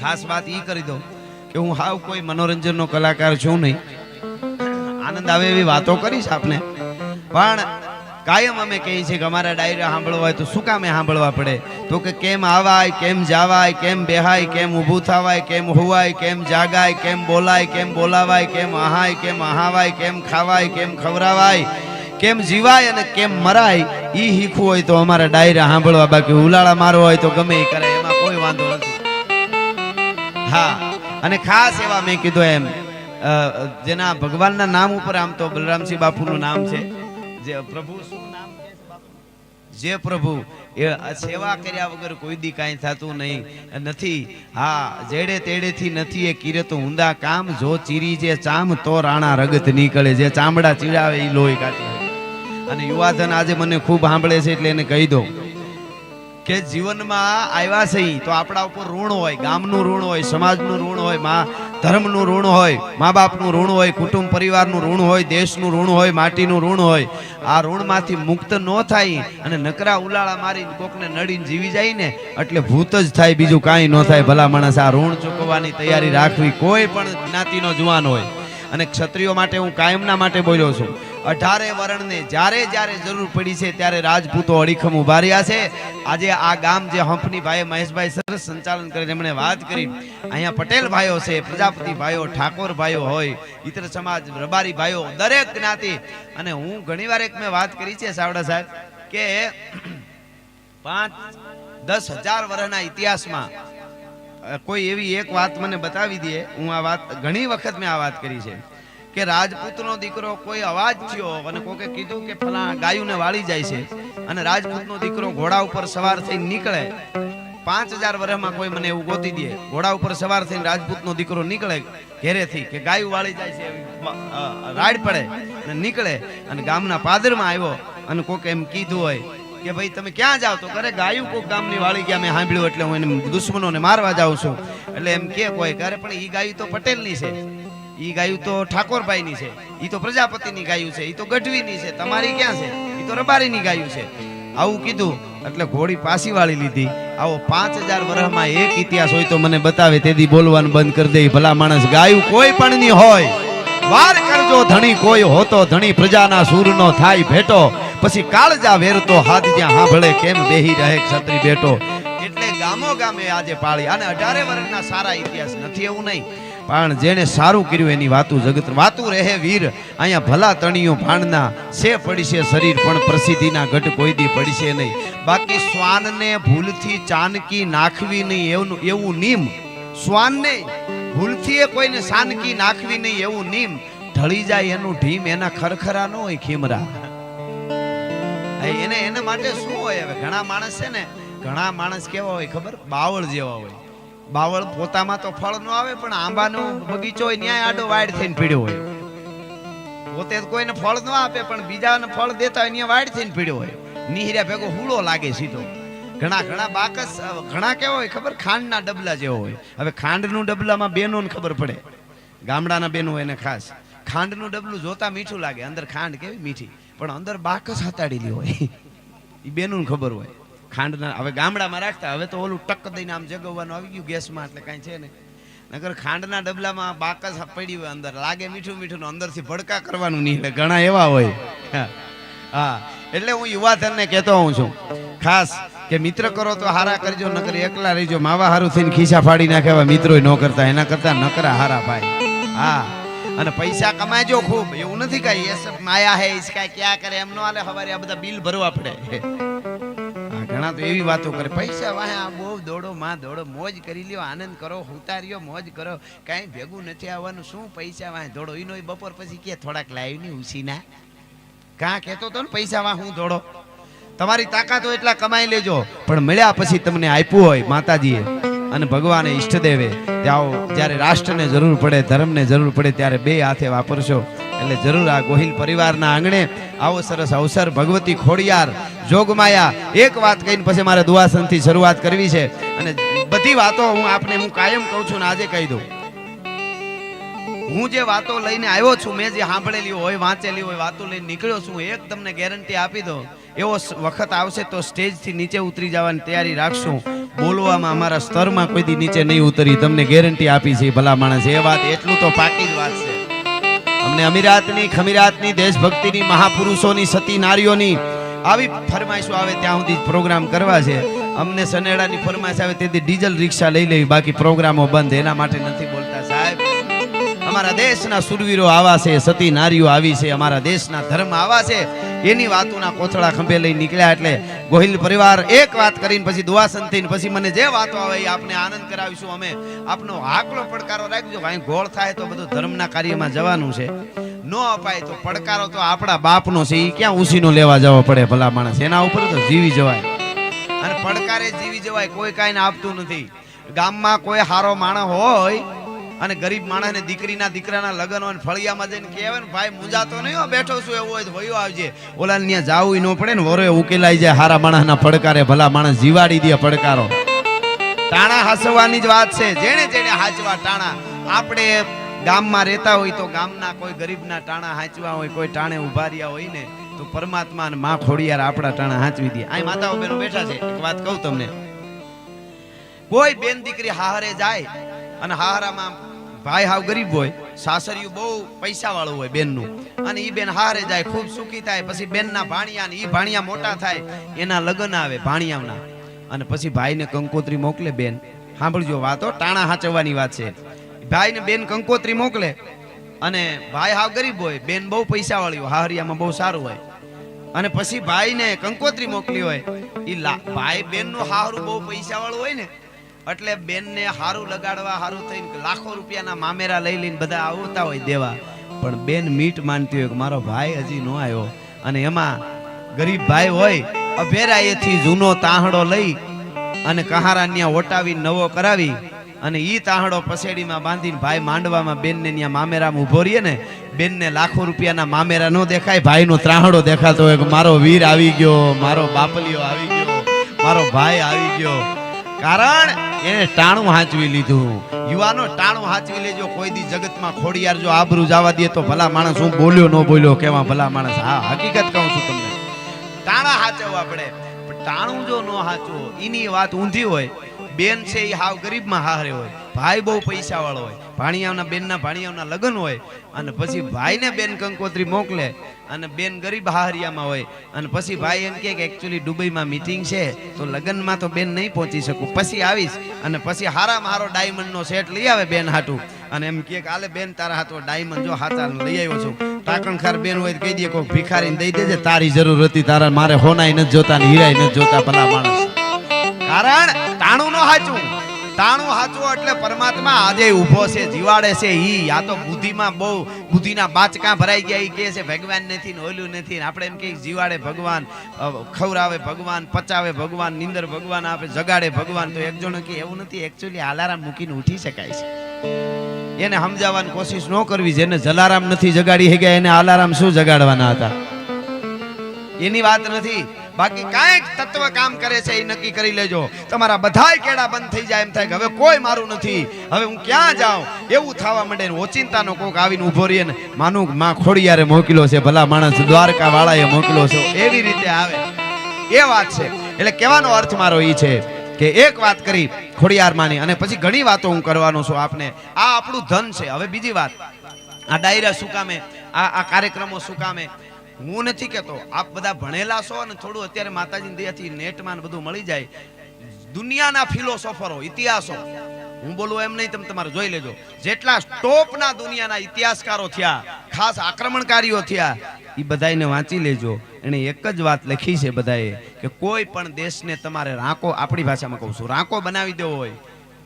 ખાસ વાત ઈ કરી દઉં કે હું હાવ કોઈ મનોરંજનનો કલાકાર છું નહીં. આનંદ આવે એવી વાતો કરીશ આપને, પણ કાયમ અમે કહીએ છીએ કે અમારા ડાયરા સાંભળવા હોય તો શું કામે સાંભળવા પડે? તો કે કેમ આવાય, કેમ જાવાય, કેમ બેહાય, કેમ ઊભું થવાય, કેમ હુવાય, કેમ જાગાય, કેમ બોલાય, કેમ બોલાવાય, કેમ આહાય, કેમ આહાવાય, કેમ ખાવાય, કેમ ખવરાવાય, કેમ જીવાય અને કેમ મરાય, ઈ શીખવું હોય તો અમારા ડાયરા સાંભળવા. બાકી ઉલાળા મારવા હોય તો ગમે એ કરે, એમાં કોઈ વાંધો નથી. હા, અને ખાસ એવા મેં કીધું એમ જેના ભગવાનના નામ ઉપર, આમ તો બલરામસિંહ બાપુનું નામ છે, જે પ્રભુ શું નામ છે બાપુ? જે પ્રભુ એ સેવા કર્યા વગર કોઈ દી કાંઈ થતું નહીં નથી. હા, જેડે તેડેથી નથી એ કીરે તો ઊંધા કામ, જો ચીરી જે ચામ તો રાણા રગત નીકળે. જે ચામડા ચીડાવે એ લોહી કાઢે. અને યુવાધન આજે મને ખૂબ સાંભળે છે એટલે એને કહી દો કે જીવનમાં આવ્યા છે તો આપણા ઉપર ઋણ હોય, ગામનું ઋણ હોય, સમાજનું ઋણ હોય, ધર્મનું ઋણ હોય, મા બાપનું ઋણ હોય, કુટુંબ પરિવારનું ઋણ હોય, દેશનું ઋણ હોય, માટીનું ઋણ હોય. આ ઋણમાંથી મુક્ત ન થાય અને નકરા ઉલાળા મારીને કોકને નડીને જીવી જાય ને એટલે ભૂત જ થાય, બીજું કાંઈ ન થાય. ભલા માણસ આ ઋણ ચૂકવવાની તૈયારી રાખવી, કોઈ પણ જ્ઞાતિનો જુવાન હોય. અને ક્ષત્રિયો માટે હું કાયમના માટે બોલ્યો છું, 18 વર્ણને જ્યારે જ્યારે જરૂર પડી છે ત્યારે રાજપૂતો અડીખમ ઉભા રહ્યા છે. આજે આ ગામ જે હંપની ભાઈ મહેશભાઈ સરસ સંચાલન કરીને એમણે વાત કરી, અહીંયા પટેલ ભાઈઓ છે, પ્રજાપતિ ભાઈઓ, ઠાકોર ભાઈઓ હોય, ઇતર સમાજ, રબારી ભાઈઓ, દરેક જ્ઞાતિ. અને હું ઘણીવાર એક મેં વાત કરી છે સાવડા સાહેબ કે 5-10 હજાર વર્ષના ઇતિહાસમાં કોઈ એવી એક વાત મને બતાવી દે. હું આ વાત ઘણી વખત મેં આ વાત કરી છે કે રાજપૂતનો દીકરો કોઈ અવાજ થયો અને કોકે કીધું કે ફલા ગાયુંને વાળી જાય છે, અને રાજપૂતનો દીકરો ઘોડા ઉપર સવાર થઈને નીકળે. 5000 વર્ષમાં કોઈ મને એવું ગોતી દે, ઘોડા ઉપર સવાર થઈને રાજપૂતનો દીકરો નીકળે ઘેરેથી કે ગાયું વાળી જાય છે, રાડ પડે અને નીકળે અને ગામના પાદરમાં આવ્યો અને કોકે એમ કીધું હોય કે ભાઈ તમે ક્યાં જાવ? તો કરે ગાયું કોક ગામની વાળી ગયા, મેં સાંભળ્યું એટલે હું એને દુશ્મનોને મારવા જાઉં છું. એટલે એમ કે કોઈ કરે પણ ઈ ગાયું તો પટેલની છે, ઈ ગાયું તો ઠાકોરભાઈની છે, ઈ તો પ્રજાપતિની ગાયું છે, ઈ તો ગઢવીની છે, તમારી ક્યાં છે? ઈ તો રબારીની ગાયું છે. આવું કીધું એટલે ઘોડી પાછી વાળી લીધી. આવો 5000 વર્ષમાં એક ઇતિહાસ હોય તો મને બતાવે, તેથી બોલવાનું બંધ કરી દે. ભલા માણસ, ગાયું કોઈ પણ ની હોય, વાર કરજો ધણી કોઈ હોતો ધણી, પ્રજાના સૂરનો થાય ભેટો, પછી કાળજા વેરતો હાથ જ્યાં સાંભળે, કેમ બેહી રહે ક્ષત્રિય બેટો. એટલે ગામો ગામે આજે પાળી. અને 18 વર્ષના સારા ઇતિહાસ નથી એવું નહીં, પણ જેને સારું કર્યું એની વાતું જગત વાતું રહે વીર. અહીંયા ભલા તણીઓ ભાણના સે પડશે શરીર, પણ પ્રસિદ્ધિના ઘટ કોઈ દી પડશે નહીં. બાકી શ્વાનને ભૂલથી ચાનકી નાખવી નહીં એવું નીમ, શ્વાનને ભૂલથી કોઈને સાનકી નાખવી નહીં એવું નીમ. ઢળી જાય એનું ઢીમ, એના ખરખરા ન હોય ખીમરા. એને માટે શું હોય? હવે ઘણા માણસ છે ને, ઘણા માણસ કેવા હોય ખબર? બાવળ જેવા હોય. બાવળ પોતામાં તો ફળ ન આવે, પણ આંબાનો બગીચો હોય ન્યાય આડો વાડ થઈને પીડ્યો હોય. પોતે કોઈને ફળ ન આપે પણ બીજાને ફળ દેતા હોય ન્યા વાડ થઈને પીડ્યો હોય. નીહર્યા ભેગો હુળો લાગે સીધો. ઘણા બાકસ, ઘણા કેવા હોય ખબર? ખાંડના ડબલા જેવો હોય. હવે ખાંડનું ડબલામાં બેનોને ખબર પડે, ગામડાના બેનો એને ખાસ. ખાંડનું ડબલું જોતા મીઠું લાગે, અંદર ખાંડ કેવી મીઠી, પણ અંદર બાકસ હતાડેલી હોય. એ બેનું ખબર હોય ખાંડના. હવે ગામડામાં રાખતા, હવે તો ઓલું ટક દઈને આમ જગવવાનું આવી ગયું ગેસમાં, એટલે કાંઈ છે ને. નકર ખાંડના ડબલામાં બાકસ પડી હોય, અંદર લાગે મીઠું મીઠું, અંદરથી ભડકા કરવાનું નહીં. એટલે ઘણા એવા હોય. હા, એટલે હું યુવાધનને કહેતો હોઉં છું ખાસ કે મિત્ર કરો તો હારા કરજો, નકર એકલા રહીજો. માવા હારું થઈને ખિસ્સા ફાડી નાખે એવા મિત્રો ન કરતા, એના કરતા નકરા હારા ભાઈ. હા, અને પૈસા કમાજો ખૂબ, એવું નથી કઈ એ સબ માયા હે ઇસકા ક્યાં કરે એમ નો હાલે. હવારે આ બધા બિલ ભરવા પડે. ઘણા તો એવી વાતો કરે, પૈસા વાહે આ બહુ દોડો માં દોડો, મોજ કરી લ્યો, આનંદ કરો, ઉતાર્યો, મોજ કરો, કાંઈ ભેગું નથી આવવાનું, શું પૈસા વાહે દોડો? ઈનો બપોર પછી કે થોડાક લાવી ની ઉસીના કાં કહેતો તો ને પૈસા વાહ હું દોડો. તમારી તાકાત હોય એટલા કમાઈ લેજો, પણ મળ્યા પછી તમને આપ્યું હોય માતાજીએ અને ભગવાને ઈષ્ટદેવે, જ્યારે રાષ્ટ્રને જરૂર પડે, ધર્મને જરૂર પડે ત્યારે બે હાથે વાપરશો. એટલે જરૂર આ ગોહિલ પરિવારના આંગણે આવો સરસ અવસર. ભગવતી ખોડિયાર જોગમાયા એક વાત કહીને પછી મારે દુઆસનથી શરૂઆત કરવી છે. અને બધી વાતો હું કાયમ કહું છું ને આજે કહી દઉં. હું જે વાતો લઈને આવ્યો છું, મેં જે સાંભળેલી હોય, વાંચેલી હોય, વાતો લઈને નીકળ્યો છું, એક તમને ગેરંટી આપી દો, એવો વખત આવશે તો સ્ટેજથી નીચે ઉતરી જવાની તૈયારી રાખશું. બોલવામાં અમારા સ્તરમાં કોઈ દી નીચે નહીં ઉતરી, તમને ગેરંટી આપી છે ભલા માણસ. એ વાત એટલું તો પાકી જ વાત છે. અમને અમીરાતની ખમીરાતની દેશભક્તિની મહાપુરુષોની સતી નારીઓની આવી ફરમાઈશો આવે ત્યાં સુધી પ્રોગ્રામ કરવા છે. અમને સનેડાની ફરમાઈશ આવે તેથી ડીઝલ રિક્ષા લઈ લેવી, બાકી પ્રોગ્રામો બંધ. એના માટે નથી બોલતા સાહેબ. અમારા દેશના સુરવીરો આવા છે, સતી નારીઓ આવી છે, અમારા દેશના ધર્મ આવા છે. એની વાતોના કોથળા ખંભે લઈ નીકળ્યા. એટલે ગોહિલ પરિવાર એક વાત કરીને પછી દુઆસન થઈને પછી મને જે વાતો આવે એ આપને આનંદ કરાવીશું. અમે આપનો હાકલો પડકારો રાખજો. અહીં ગોળ થાય તો બધું ધર્મના કાર્યમાં જવાનું છે, નો અપાય તો પડકારો તો આપણા બાપનો છે, એ ક્યાં ઉસીનો લેવા જવો પડે ભલા માણસ. એના ઉપર તો જીવી જવાય અને પડકારે જીવી જવાય. કોઈ કાંઈ આપતું નથી. ગામમાં કોઈ હારો માણસ હોય અને ગરીબ માણસને દીકરાના લગ્ન હોય, ફળિયામાં જઈને કહેવાય ને ભાઈ મુંજાતો નહીં હો, બેઠો છું, એવું હોય તો વયો આવજે. ઓલા ત્યાં જાવું ન પડે ને, વરે ઉકેલાઈ જાય. હારા માણસના પડકારે ભલા માણસ જીવાડી દે પડકારો. ટાણા હાસવાની જ વાત છે. જેણે જેણે હાચવા ટાણા. આપણે ગામમાં રહેતા હોય તો ગામના કોઈ ગરીબના ટાણા હાંચવા હોય, કોઈ ટાણે ઉભા રહ્યા હોય ને, તો પરમાત્મા અને માં ખોડિયાર આપણા ટાણા હાંચવી દે. આ માતાઓ બહેનો બેઠા છે. એક વાત કહું તમને, કોઈ બેન દીકરી હાહરે જાય અને હાહરામાં ભાઈ હાવ ગરીબ હોય, સાસરિયું બહુ પૈસા વાળું હોય બેનનું, અને ઈ બેન હારે જાય, ખૂબ સુખી થાય. પછી બેનના ભાણિયા ને ઈ ભાણિયા મોટા થાય, એના લગ્ન આવે ભાણિયાના, અને પછી ભાઈને કંકોત્રી મોકલે બેન. સાંભળજો વાતો, ટાણા હાચવવાની વાત છે. ભાઈને બેન કંકોત્રી મોકલે અને ભાઈ હાવ ગરીબ હોય, બેન બહુ પૈસા વાળી હોય, હાહરિયામાં બહુ સારું હોય, અને પછી ભાઈને કંકોત્રી મોકલી હોય. ઈ ભાઈ બેનનું હારું બહુ પૈસા વાળું હોય ને, એટલે બેનને હારું લગાડવા હારું થઈને લાખો રૂપિયાના મામેરા લઈ લઈને બધા આવતા હોય દેવા. પણ બેન મીટ માનતી હોય કે મારો ભાઈ હજી નો આવ્યો, અને એમાં ગરીબ ભાઈ હોય, અભેરાયેથી જૂનો તાહડો લઈ અને કહારાન્યા ઓટાવી નવો કરાવી, અને ઈ તાહડો પસેડીમાં બાંધીને ભાઈ માંડવામાં બેનને ત્યાં મામેરામાં ઉભો રહીએ ને, બેનને લાખો રૂપિયાના મામેરા નો દેખાય, ભાઈનો ત્રાહડો દેખાતો હોય કે મારો વીર આવી ગયો, મારો બાપલિયો આવી ગયો, મારો ભાઈ આવી ગયો. કારણ એને ટાણું હાંચવી લીધું. યુવાનો ટાણું હાંચવી લેજો. કોઈ દી જગતમાં ખોડિયાર જો આબરૂ જવા દે તો ભલા માણસ હું બોલ્યો ન બોલ્યો કેવા ભલા માણસ. હા, હકીકત કહું છું તમને, ટાણા હાચવવા પડે. ટાણું જો ન હાચવો, એની વાત ઊંધી હોય. બેન છે એ હાવ ગરીબમાં હારે હોય, ભાઈ બહુ પૈસા વાળો હોય, ભાણિયાઓના બેનના ભાણિયાઓના લગ્ન હોય, અને પછી ભાઈને બેન કંકોત્રી મોકલે, અને બેન ગરીબ હાહરિયામાં હોય, અને પછી ભાઈ એમ કે એકચ્યુઅલી દુબઈમાં મીટિંગ છે તો લગ્નમાં તો બેન નહીં પહોંચી શકું, પછી આવીશ. અને પછી હારામાં હારો ડાયમંડનો સેટ લઈ આવે બેન હાટું, અને એમ કે આલે બેન તારા હાથો ડાયમંડ જો હાથા લઈ આવ્યો છું. ટાકણખાર બેન હોય કહી દે કોઈ ભિખારીને દઈ દેજે, તારી જરૂર હતી, તારા મારે હોનાય નથી જોતા ને હીરાય નથી જોતા ભલા માણસ. કારણ ટાણું નો હાચું. ટાણું હાચું એટલે પરમાત્મા આજે ઊભો છે, જીવાડે છે. ઈ આ તો બુદ્ધિમાં બહુ બુદ્ધિના બાચકા ભરાઈ ગયા. ઈ કહે છે ભગવાન નથી ને ઓલું નથી. આપણે એમ કે જીવાડે ભગવાન, ખવરાવે ભગવાન, પચાવે ભગવાન, નીંદર ભગવાન આપે, જગાડે ભગવાન. તો એક જણો કે એવું નથી, એકચ્યુઅલી અલાર્મ મૂકીને ઉઠી શકાય છે. એને સમજાવવાની કોશિશ ન કરવી. જેને જલારામ નથી જગાડી ગયા એને અલાર્મ શું જગાડવાના હતા, એની વાત નથી. બાકી કાંઈક તત્વ કામ કરે છે એ નક્કી કરી લેજો. તમારા બધાય કેડા બંધ થઈ જાય, એમ થાય કે હવે કોઈ મારું નથી, હવે હું ક્યાં જાઉં, એવું થવા માંડે. ઓચિંતાનો કોક આવીને ઉભો રહીએ ને, માનું માં ખોડિયારે મોકલ્યો છે, ભલા માણસ દ્વારકા વાળાએ મોકલ્યો છે, એવી રીતે આવે. એ વાત છે. એટલે કહેવાનો અર્થ મારો એ છે કે એક વાત કરી ખોડિયાર માની, અને પછી ઘણી વાતો હું કરવાનો છું આપને. આ આપણું ધન છે. હવે બીજી વાત, આ ડાયરા શું કામે, આ કાર્યક્રમો શું કામે, હું નથી કેતો. આપ બધા ભણેલા છો અને થોડું અત્યારે માતાજીની દયાથી નેટમાં બધું મળી જાય. દુનિયાના ફિલોસોફરો, ઇતિહાસો, હું બોલું એમ નહીં, તમે તમારે જોઈ લેજો. જેટલા ટોપના દુનિયાના ઇતિહાસકારો થયા, ખાસ આક્રમણકારીઓ થયા, એ બધાને વાંચી લેજો. એને એક જ વાત લખી છે બધાએ કે કોઈ પણ દેશને તમારે રાંકો, આપણી ભાષામાં કહું છું, રાંકો બનાવી દેવો હોય,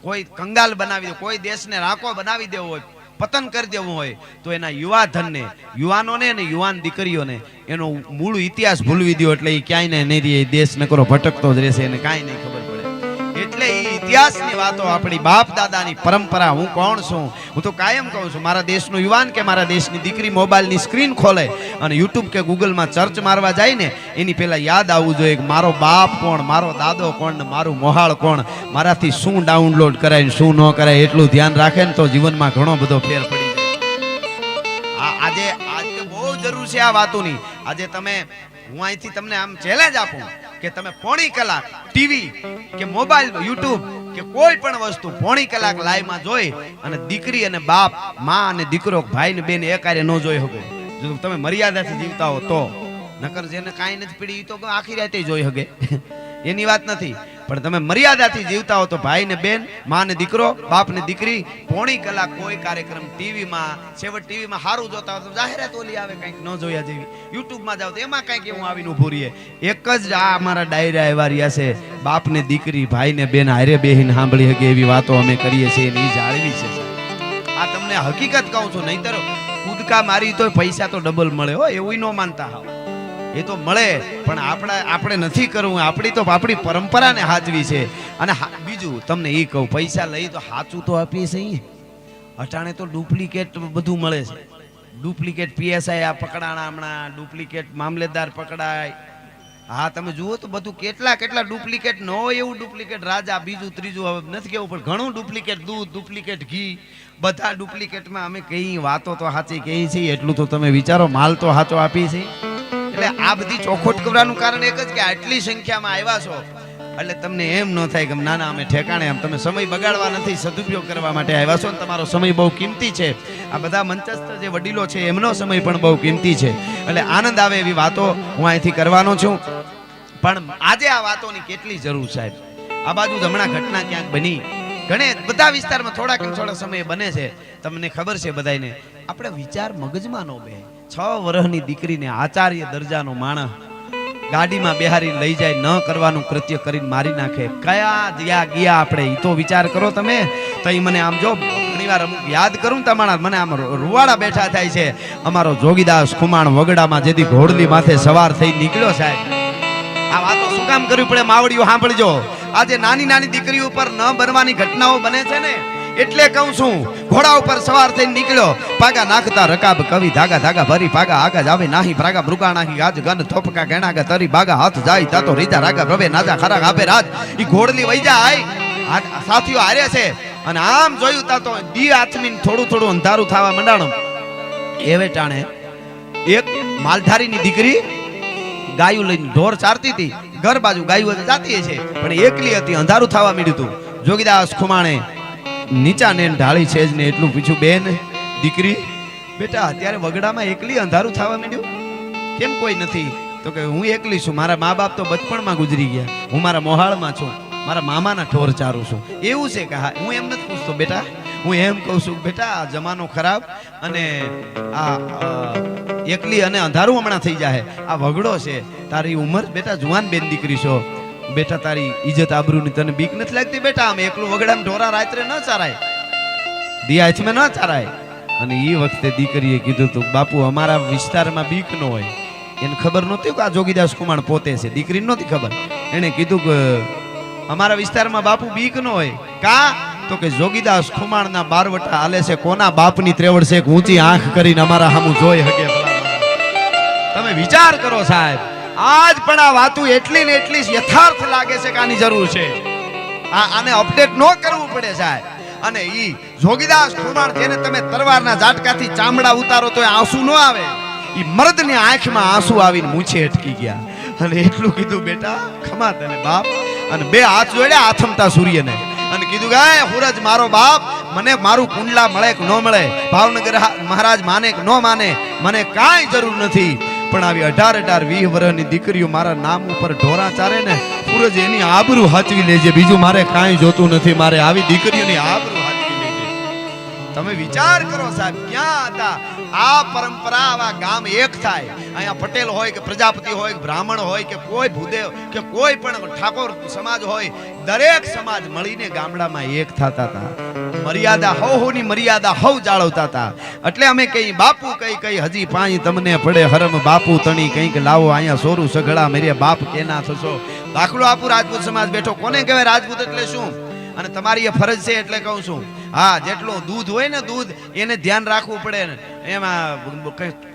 કોઈ કંગાલ બનાવી દે, કોઈ દેશને રાંકો બનાવી દેવો હોય, પતન કરી દેવું હોય, તો એના યુવા ધનને, યુવાનોને અને યુવાન દીકરીઓને એનો મૂળ ઇતિહાસ ભૂલવી દો. એટલે એ ક્યાંય નહીં રહે, દેશ નકરો ભટકતો જ રહેશે, એને કાંઈ નહીં ખબર પડે. એટલે એ ઇતિહાસની વાતો, આપણી બાપ દાદાની પરંપરા, હું કોણ છું, હું તો કાયમ કહું છું, મારા દેશનો યુવાન કે મારા દેશની દીકરી મોબાઈલની સ્ક્રીન ખોલે અને યુટ્યુબ કે ગૂગલમાં સર્ચ મારવા જાય ને, એની પહેલા યાદ આવવું જોઈએ કે મારો બાપ કોણ, મારો દાદો કોણ ને મારું મોહાળ કોણ, મારાથી શું ડાઉનલોડ કરાય ને શું ન કરાય, એટલું ધ્યાન રાખે ને તો જીવનમાં ઘણો બધો ફેર પડી જાય. આજે બહુ જરૂર છે આ વાતોની. આજે તમે, હું અહીંથી તમને આમ ચેલેન્જ આપું કે તમે પોણી કલાક ટીવી કે મોબાઈલ યુટ્યુબ કે કોઈ પણ વસ્તુ પોણી કલાક લાઈવ માં જોઈ અને દીકરી અને બાપ માં અને દીકરો ભાઈ ને બેન એકારે ન જોઈ શકો. જો તમે મર્યાદાથી જીવતા હો તો, નકર જેને કાંઈ નથી પડી તો આખી રાતે જોઈ શકે એની વાત નથી. પણ તમે મર્યાદાથી જીવતા હો તો ભાઈ ને બેન, માં ને દીકરો, બાપ ને દીકરી પોણી કલાક કોઈ કાર્યક્રમ ટીવીમાં, છેવટ ટીવીમાં સારું જોતા હોય તો જાહેરાત ઓલી આવે કંઈક ન જોયા જેવી, યુટ્યુબમાં જાવ તો એમાં કંઈક એવું આવીને ઊભું રહીએ. એક જ આ અમારા ડાયરા એવા રહ્યા છે, બાપ ને દીકરી, ભાઈ ને બેન હારે બેહીને સાંભળી શકે એવી વાતો અમે કરીએ છીએ અને એ જાળવી છે. આ તમને હકીકત કહું છું, નહીંતર કૂદકા મારી તો પૈસા તો ડબલ મળે હો, એવું ન માનતા હાવ. એ તો મળે પણ આપણે નથી કરવું. આપણી પરંપરાને હાચવી છે. અને બીજું તમને એ કહું, પૈસા લઈ તો સાચું તો આપીએ છીએ. અટાણે તો ડુપ્લિકેટ બધું મળે છે. ડુપ્લિકેટ પીએસઆઈ આ પકડાણા હમણાં, ડુપ્લિકેટ મામલેદાર પકડાય. હા તમે જુઓ તો બધું કેટલા ડુપ્લિકેટ ન હોય એવું ડુપ્લિકેટ રાજા, બીજું ત્રીજું હવે નથી કેવું પણ ઘણું ડુપ્લિકેટ દૂધ, ડુપ્લિકેટ ઘી, બધા ડુપ્લિકેટમાં અમે કઈ વાતો તો સાચી કહી છીએ એટલું તો તમે વિચારો, માલ તો સાચો આપી છે. એટલે આ બધી ચોખવટ કરવાનું કારણ એક જ કે આટલી સંખ્યામાં આવ્યા છો એટલે તમને એમ ન થાય કે ના અમે ઠેકાણે, એમ તમે સમય બગાડવા નથી, સદુપયોગ કરવા માટે આવ્યા છો. તમારો સમય બહુ કિંમતી છે. આ બધા મંચસ્થ જે વડીલો છે એમનો સમય પણ બહુ કિંમતી છે. એટલે આનંદ આવે એવી વાતો હું અહીંથી કરવાનો છું. પણ આજે આ વાતોની કેટલી જરૂર સાહેબ. આ બાજુ હમણાં ઘટના ક્યાંક બની, ઘણે બધા વિસ્તારમાં થોડા સમય બને છે. તમને ખબર છે બધાને, આપણે વિચાર મગજમાં ન બે. 6 વર્ષની દીકરીને આચાર્ય દરજાનો માણસ ગાડીમાં બેહારી લઈ જાય, ન કરવાનું કૃત્ય કરીને મારી નાખે. કયા ગયા આપણે એ તો વિચાર કરો તમે. તો મને આમ જો ઘણીવાર અમુક યાદ કરું તમારા, મને આમ રૂવાડા બેઠા થાય છે. અમારો જોગીદાસ ખુમાણ વગડામાં જેથી ઘોડલી માથે સવાર થઈ નીકળ્યો સાહેબ. આ વાતો શું કામ કરવી પડે માવડીઓ સાંભળજો. આજે નાની દીકરીઓ ઉપર ન બનવાની ઘટનાઓ બને છે ને એટલે કહું છું. ઘોડા ઉપર સવાર થઈને નીકળ્યો, પાગા નાખતા રકાબ કવિ, ધાગા ભરી પાગા આગા જાવે નાહી, પ્રાગા મૃગા નાહી ગાજ ગન થોપકા ગેણાગા તરી, બાગા હાથ જાય તાતો રીજા રાગા રવે નાજા ખરા આપે રાજ. ઈ ઘોડલી વઈ જાય, સાથીઓ હારે છે અને આમ જોયું તાતો દી આથમીને થોડું અંધારું થવા મંડાણું. એવે ટાણે એક માલધારીની દીકરી ગાયું લઈને ઢોર ચારતી હતી. ઘર બાજુ ગાયું જાતી છે પણ એકલી હતી, અંધારું થવા માંડ્યું હતું. જોગીદાસ ખુમાણે નીચા ને ઢાળી છે જ ને એટલું પૂછ્યું, બેન દીકરી બેટા અત્યારે વગડામાં એકલી અંધારું થવા માંડ્યું, કેમ કોઈ નથી? તો કે હું એકલી છું, મારા મા બાપ તો બચપણમાં ગુજરી ગયા, હું મારા મોહાળમાં છું, મારા મામાના ઢોર ચારું છું. એવું છે કે હા, હું એમ નથી પૂછતો બેટા, હું એમ કહું છું બેટા આ જમાનો ખરાબ અને આ એકલી અને અંધારું હમણાં થઈ જાય. આ વગડો છે, તારી ઉંમર બેટા જુવાન બેન દીકરી છો બેટા, તારી ઇજ્જત આબરૂની તને બીક નથી લાગતી બેટા? આમ એકલું વગડામાં ઢોરા રાત્રે ન ચારાય, દિયાચમાં ન ચારાય. અને એ વખતે દીકરીએ કીધું તું બાપુ અમારા વિસ્તારમાં બીક ન હોય. એને ખબર નહોતી કે આ જોગીદાસ ખુમાણ પોતે છે, દીકરીને નહોતી ખબર. એને કીધું કે અમારા વિસ્તારમાં બાપુ બીક ન હોય. કા? તો કે જોગીદાસ ખુમાણના બારવટા હાલે છે, કોના બાપની ત્રેવડ છે ઊંચી આંખ કરીને અમારા સામું જોઈ શકે. તમે વિચાર કરો સાહેબ, આજ પણ આ વાતો એટલી ને એટલી યથાર્થ લાગે છે કે આની જરૂર છે. આને અપડેટ ન કરવું પડે સાહેબ. અને ઈ જોગીદાસ ખુમાણ જેને તમે તરવારના ઝાટકાથી ચામડા ઉતારો તો આંસુ ન આવે, ઈ મર્દની આંખમાં આંસુ આવીને મૂછે અટકી ગયા. અને એટલું કીધું બેટા ખમા તને બાપ, અને બે હાથ જોડ્યા આથમતા સૂર્યને અને કીધું કે હુરજ મારો બાપ, મને મારું કુંડલા મળે કે ન મળે, ભાવનગર મહારાજ માને કે ન માને, મને કાંઈ જરૂર નથી. પણ આવી 18-20 વર્ષની દીકરીઓ મારા નામ ઉપર ઢોરા ચારે ને, સૂરજ એની આબરૂ હાચવી લેજે, બીજું મારે કાંઈ જોતું નથી. મારે આવી દીકરીઓની આબરૂ હાચવી લેજે. તમે વિચાર કરો સાહેબ, ક્યાં હતા આ પરંપરા? આવા ગામ એક થાય, અહીંયા પટેલ હોય કે પ્રજાપતિ હોય કે બ્રાહ્મણ હોય કે કોઈ ભૂદેવ કે કોઈ પણ ઠાકોર સમાજ હોય, દરેક સમાજ મળીને ગામડામાં એક થતા હતા. મર્યાદા હૌની મર્યાદા હૌ જાળવતા હતા. એટલે અમે કઈ બાપુ કઈ હજી પાણી તમને પડે હરમ બાપુ તણી કંઈક લાવો, અહીંયા સોરું સઘળા મેરે બાપ કેના થશો. દાખલો આપું, રાજપૂત સમાજ બેઠો, કોને કહેવાય રાજપૂત એટલે શું? અને તમારી એ ફરજ છે એટલે કહું છું. હા, જેટલું દૂધ હોય ને દૂધ એને ધ્યાન રાખવું પડે ને, એમાં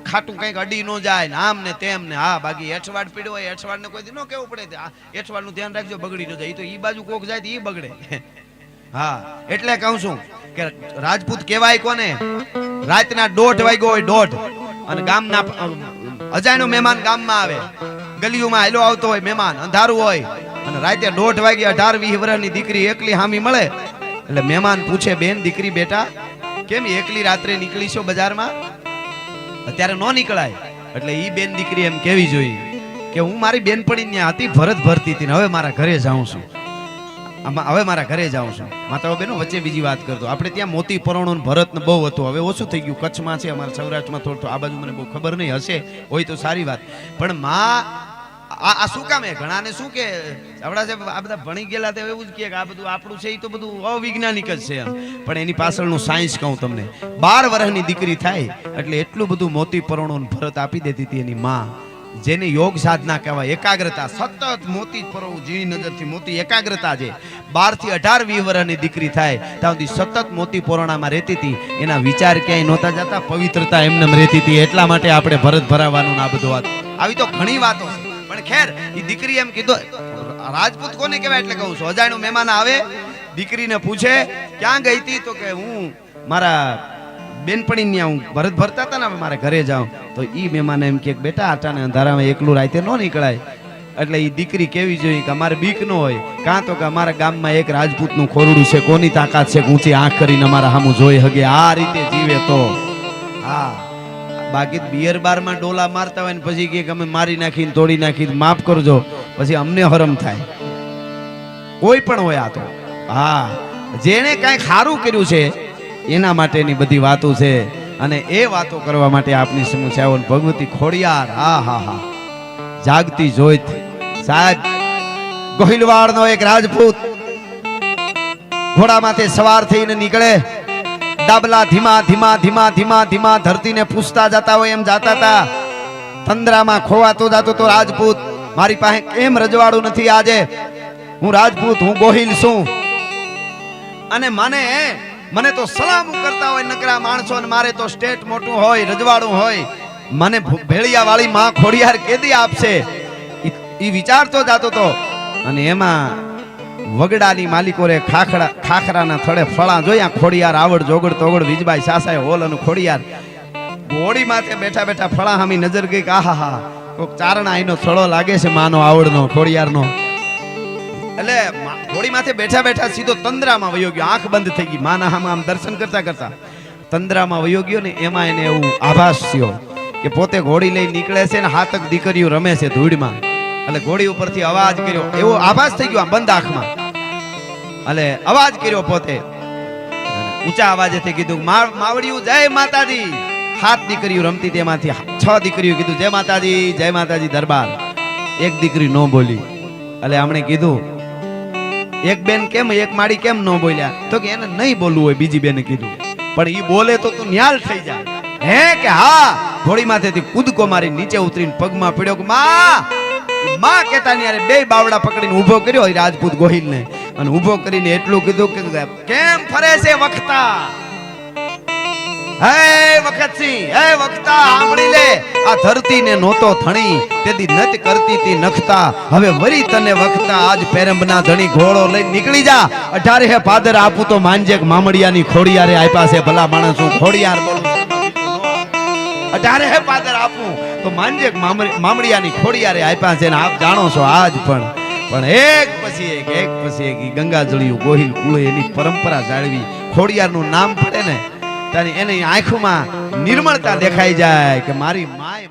ખાટું કંઈક અડી ન જાય ને આમ ને તેમ ને. હા, બાકી એઠવાડ પીડ્યો હોય, એઠવાડ ને કોઈ દી ન કેવું પડે એઠવાડ નું ધ્યાન રાખજો, બગડી ન જાય. એ તો ઈ બાજુ કોક જાય તો ઈ બગડે. હા, એટલે કહું છું કે રાજપૂત કહેવાય કોને? રાતના 1:30 વાગ્યો હોય, 1:30 અને ગામના અજાણ્યો મહેમાન ગામમાં આવે, ગલીઓમાં હાલ્યો આવતો હોય મહેમાન, અંધારું હોય અને રાતે 1:30 વાગે 18-20 વર્ષની દીકરી એકલી હામી મળે એટલે મહેમાન પૂછે, બેન દીકરી બેટા કેમ એકલી રાત્રે નીકળી છો બજારમાં? અત્યારે નો નીકળાય. એટલે ઈ બેન દીકરી એમ કેવી જોઈએ કે હું મારી બેનપણી ત્યાં હતી, ભરત ભરતી હતી, હવે મારા ઘરે જાઉં છું, હવે મારા ઘરે જાઉં છું. માતા બેનો વચ્ચે બીજી વાત કરતો, આપણે ત્યાં મોતી પરોણું ભરત ને બહુ હતું, હવે ઓછું થઈ ગયું. કચ્છમાં છે, અમારા સૌરાષ્ટ્રમાં થોડું, આ બાજુ મને બહુ ખબર નહીં, હશે હોય તો સારી વાત. પણ માં આ શું કામ હે? ઘણાને શું કે આપણા છે આ બધા ભણી ગયેલા તો એવું જ કે આ બધું આપણું છે એ તો બધું અવૈજ્ઞાનિક જ છે એમ. પણ એની પાછળનું સાયન્સ કહું તમને. 12 વર્ષની દીકરી થાય એટલે એટલું બધું મોતી પરોણું ભરત આપી દેતી હતી એની માં, જેને યોગ સાધના કહેવાય, એકાગ્રતા. સતત મોતી પરોવું, ઝીણી નજરથી મોતી, એકાગ્રતા છે. 12 થી 18-20 વર્ષની દીકરી થાય ત્યાં સુધી સતત મોતી પરોણામાં રહેતી હતી. એના વિચાર ક્યાંય નહોતા જતા, પવિત્રતા એમને રહેતી હતી. એટલા માટે આપણે ભરત ભરાવાનું આ બધું વાત. આવી તો ઘણી વાતો છે. પણ ખેર એ દીકરી એમ કીધું, રાજપૂત કોને કહેવાય એટલે કહું છું. અજાણ્યો મહેમાન આવે, દીકરીને પૂછે ક્યાં ગઈ હતી? તો કે હું મારા બેનપણી ત્યાં હું ભરત ભરતા હતા ને, મારે ઘરે જાઉં. તો ઈ મહેમાન એમ કે બેટા આટાને અંધારામાં એકલું રાતે ન નીકળાય. એટલે ઈ દીકરી કેવી જોઈએ કે અમારે બીક ન હોય, કાં તો કે અમારા ગામમાં એક રાજપૂતનું ખોરડું છે, કોની તાકાત છે ઊંચી આંખ કરીને અમારા સામું જોઈ હગે, આ રીતે જીવે તો. હા, બાકી બિયર બારમાં ડોલા મારતા હોય ને પછી કે અમે મારી નાખીને તોડી નાખી, માફ કરજો, પછી અમને હરમ થાય. કોઈ પણ હોય આ તો. હા, જેણે કાંઈ ખારું કર્યું છે એના માટેની બધી વાતો છે. અને એ વાતો કરવા માટે આપની સમસ્યાઓ ભગવતી ખોડિયાર, હા હા હા, જાગતી જોઈત. સાહેબ ગોહિલવાડનો એક રાજપૂત ઘોડામાંથી સવાર થઈને નીકળે, ડાબલા ધીમા ધીમા ધીમા ધીમા ધીમા ધરતીને પૂછતા જતા હોય એમ જાતા હતા. તંદ્રામાં ખોવાતો જતો તો રાજપૂત, મારી પાસે કેમ રજવાડું નથી આજે? હું રાજપૂત, હું ગોહિલ છું, અને મને તો સલામ કરતા હોય નકરા માણસો, અને મારે તો સ્ટેટ મોટું હોય, રજવાડું હોય, મને ભેળિયા વાળી માં ખોડિયાર કેદી આપશે? ઈ વિચારતો જાતો તો. અને એમાં વગડાની માલિકો રે ખાખરાના થડે ફળા જોયા. ખોડિયાર આવડ જોગડ તોગડ વિજબાઈ સાસાએ હોલ અને ખોડિયાર ઘોડી માથે બેઠા બેઠા ફળા હામી નજર ગઈ કે આહા હા, કોક ચારણા એનો થળો લાગે છે માનો આવડનો ખોડિયારનો. એટલે ઘોડી માથે બેઠા બેઠા સીધો તંદ્રામાં વયો ગયો. આંખ બંધ થઈ ગઈ. માના હામાં આમ દર્શન કરતા કરતા તંદ્રામાં વયો ગયો ને એમાં એને એવું આભાસ થયો કે પોતે ઘોડી લઈ નીકળે છે ને 7 દીકરીઓ રમે છે ધૂળમાં. એટલે ઘોડી ઉપરથી અવાજ કર્યો, એવો આભાસ થઈ ગયો આમ બંધ આંખમાં. એટલે અવાજ કર્યો પોતે ઊંચા અવાજેથી કીધું, માવડિયું જય માતાજી. 7 દીકરીઓ રમતી, તેમાંથી 6 દીકરીઓ કીધું જય માતાજી, જય માતાજી દરબાર. એક દીકરી નો બોલી. એટલે આમણે કીધું, એક બેન કેમ, એક માડી કેમ ન બોલ્યા? તો કે એને નહીં બોલવું હોય, બીજી બેને કીધું. પણ ઈ બોલે તો તું ન્યાલ થઈ જાય. હે કે હા. ઘોડી માથેથી કૂદકો મારી નીચે ઉતરીને પગમાં પડ્યો કે માં કેતા ને બે બાવડા પકડીને ઊભો કર્યો રાજપૂત ગોહિલને, અને ઊભો કરીને એટલું કીધું કે કેમ ફરે છે વખતા? હે વખતસિંહ, હે વખતા, સાંભળી લે, આ ધરતીને નહોતો થણી તેદી નત કરતી તી નખતા, હવે વરી તને વખતા, આજ પેરંબના ધણી ઘોડો લઈને નીકળી જા. 18 પાદર આપું તો માનજે મામડિયાની ખોડિયારે આપ્યા છે. ભલા માણસ હું ખોડિયાર બોલું. 18 પાદર આપું તો માનજે મામડિયાની ખોડિયારે આપ્યા છે. ને આપ જાણો છો આજ પણ એક પછી એક ગંગાજળિયું ગોહિલ કુળે એની પરંપરા જાળવી. ખોડિયારનું નામ પડે ને ત્યારે એની આંખોમાં નિર્મળતા દેખાઈ જાય કે મારી માય